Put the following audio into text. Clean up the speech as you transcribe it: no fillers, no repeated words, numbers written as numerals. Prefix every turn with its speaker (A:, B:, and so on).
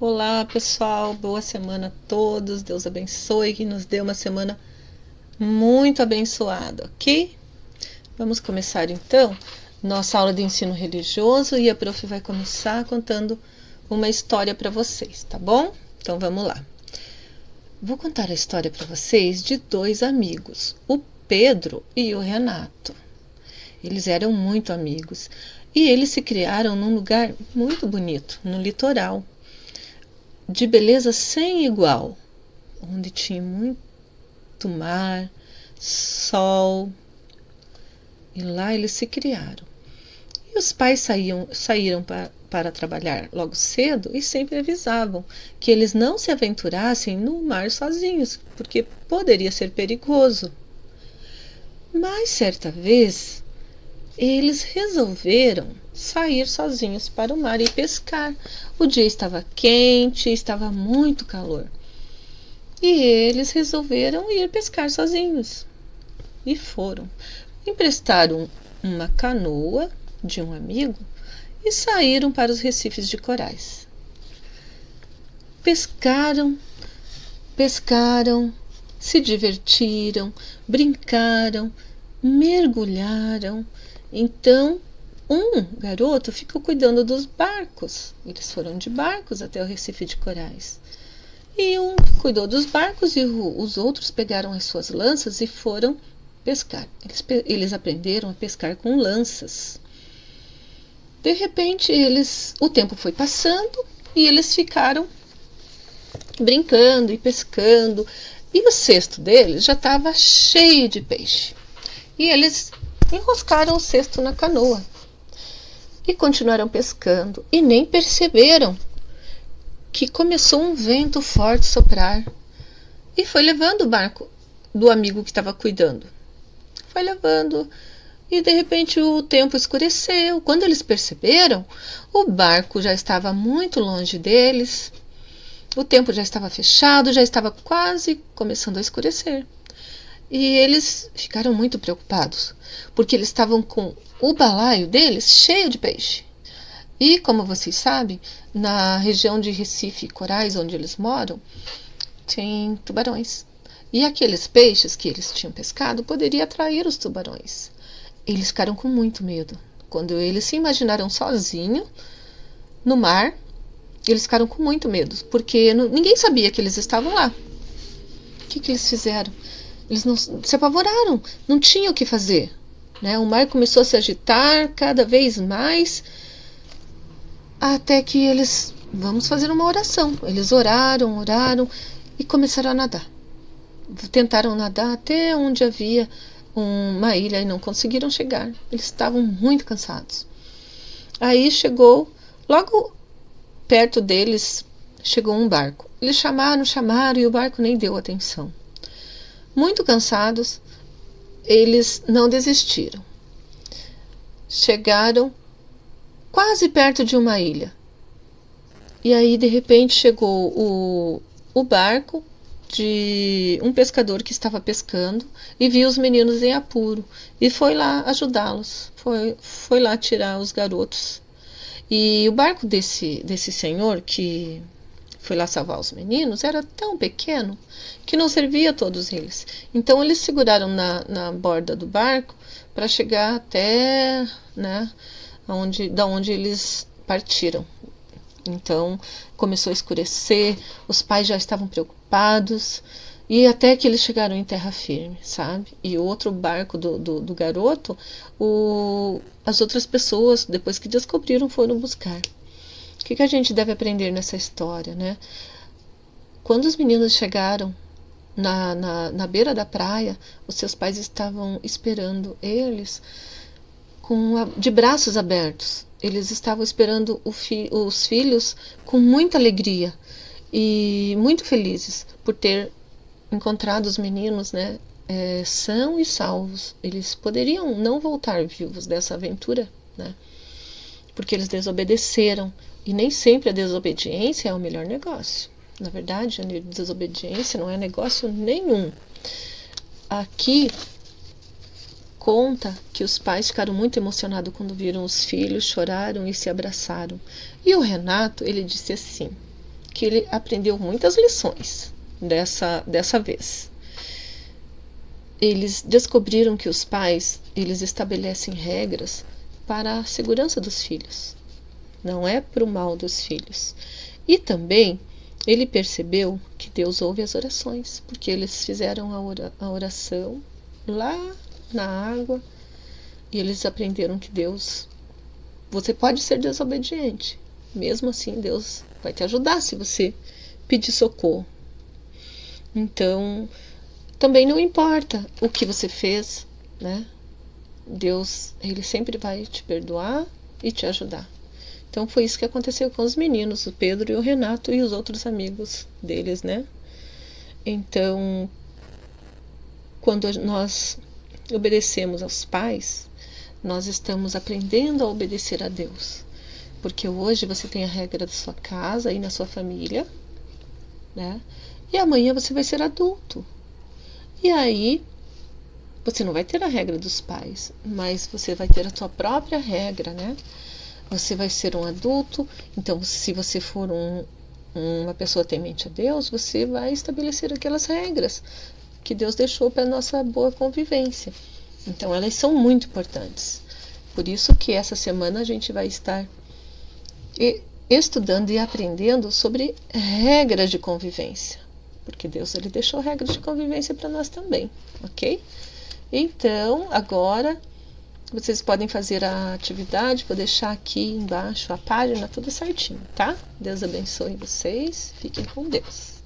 A: Olá, pessoal, boa semana a todos. Deus abençoe, que nos dê uma semana muito abençoada, ok? Vamos começar então nossa aula de ensino religioso e a prof vai começar contando uma história para vocês, tá bom? Então vamos lá. Vou contar a história para vocês de dois amigos, o Pedro e o Renato. Eles eram muito amigos e eles se criaram num lugar muito bonito, no litoral, de beleza sem igual, onde tinha muito mar, sol, e lá eles se criaram. E os pais saíram para trabalhar logo cedo e sempre avisavam que eles não se aventurassem no mar sozinhos, porque poderia ser perigoso. Mas certa vez eles resolveram sair sozinhos para o mar e pescar. O dia estava quente, estava muito calor. E eles resolveram ir pescar sozinhos. E foram. Emprestaram uma canoa de um amigo e saíram para os recifes de corais. Pescaram, se divertiram, brincaram, mergulharam. Então, um garoto ficou cuidando dos barcos. Eles foram de barcos até o Recife de Corais. E um cuidou dos barcos e os outros pegaram as suas lanças e foram pescar. Eles aprenderam a pescar com lanças. De repente, o tempo foi passando e eles ficaram brincando e pescando. E o cesto deles já estava cheio de peixe. E eles enroscaram o cesto na canoa e continuaram pescando e nem perceberam que começou um vento forte soprar e foi levando o barco do amigo que estava cuidando. Foi levando e de repente o tempo escureceu. Quando eles perceberam, o barco já estava muito longe deles, o tempo já estava fechado, já estava quase começando a escurecer. E eles ficaram muito preocupados, porque eles estavam com o balaio deles cheio de peixe. E, como vocês sabem, na região de Recife e Corais, onde eles moram, tem tubarões. E aqueles peixes que eles tinham pescado poderiam atrair os tubarões. Eles ficaram com muito medo. Quando eles se imaginaram sozinhos no mar, eles ficaram com muito medo, porque ninguém sabia que eles estavam lá. O que eles fizeram? Eles não se apavoraram, não tinham o que fazer, né? O mar começou a se agitar cada vez mais, até que eles, vamos fazer uma oração. Eles oraram e começaram a nadar. Tentaram nadar até onde havia uma ilha e não conseguiram chegar. Eles estavam muito cansados. Aí logo perto deles, chegou um barco. Eles chamaram e o barco nem deu atenção. Muito cansados, eles não desistiram. Chegaram quase perto de uma ilha. E aí, de repente, chegou o barco de um pescador que estava pescando e viu os meninos em apuro. E foi lá ajudá-los. Foi lá tirar os garotos. E o barco desse senhor que foi lá salvar os meninos era tão pequeno que não servia a todos eles. Então eles seguraram na borda do barco para chegar até, né, da onde eles partiram. Então começou a escurecer, os pais já estavam preocupados e até que eles chegaram em terra firme, sabe? E o outro barco do garoto, as outras pessoas, depois que descobriram, foram buscar. O que a gente deve aprender nessa história, né? Quando os meninos chegaram na beira da praia, os seus pais estavam esperando eles de braços abertos. Eles estavam esperando os filhos com muita alegria e muito felizes por ter encontrado os meninos, né, são e salvos. Eles poderiam não voltar vivos dessa aventura, né? Porque eles desobedeceram. E nem sempre a desobediência é o melhor negócio. Na verdade, a desobediência não é negócio nenhum. Aqui conta que os pais ficaram muito emocionados quando viram os filhos, choraram e se abraçaram. E o Renato, ele disse assim, que ele aprendeu muitas lições dessa vez. Eles descobriram que os pais, eles estabelecem regras para a segurança dos filhos, não é para o mal dos filhos. E também ele percebeu que Deus ouve as orações, porque eles fizeram a oração lá na água e eles aprenderam que Deus, você pode ser desobediente, mesmo assim Deus vai te ajudar se você pedir socorro. Então, também não importa o que você fez, né? Deus, ele sempre vai te perdoar e te ajudar. Então foi isso que aconteceu com os meninos, o Pedro e o Renato e os outros amigos deles, né? Então, quando nós obedecemos aos pais, nós estamos aprendendo a obedecer a Deus. Porque hoje você tem a regra da sua casa e na sua família, né? E amanhã você vai ser adulto. E aí, você não vai ter a regra dos pais, mas você vai ter a sua própria regra, né? Você vai ser um adulto, então se você for uma pessoa temente a Deus, você vai estabelecer aquelas regras que Deus deixou para a nossa boa convivência. Então elas são muito importantes. Por isso que essa semana a gente vai estar estudando e aprendendo sobre regras de convivência. Porque Deus, ele deixou regras de convivência para nós também, ok? Então, agora vocês podem fazer a atividade, vou deixar aqui embaixo a página tudo certinho, tá? Deus abençoe vocês, fiquem com Deus.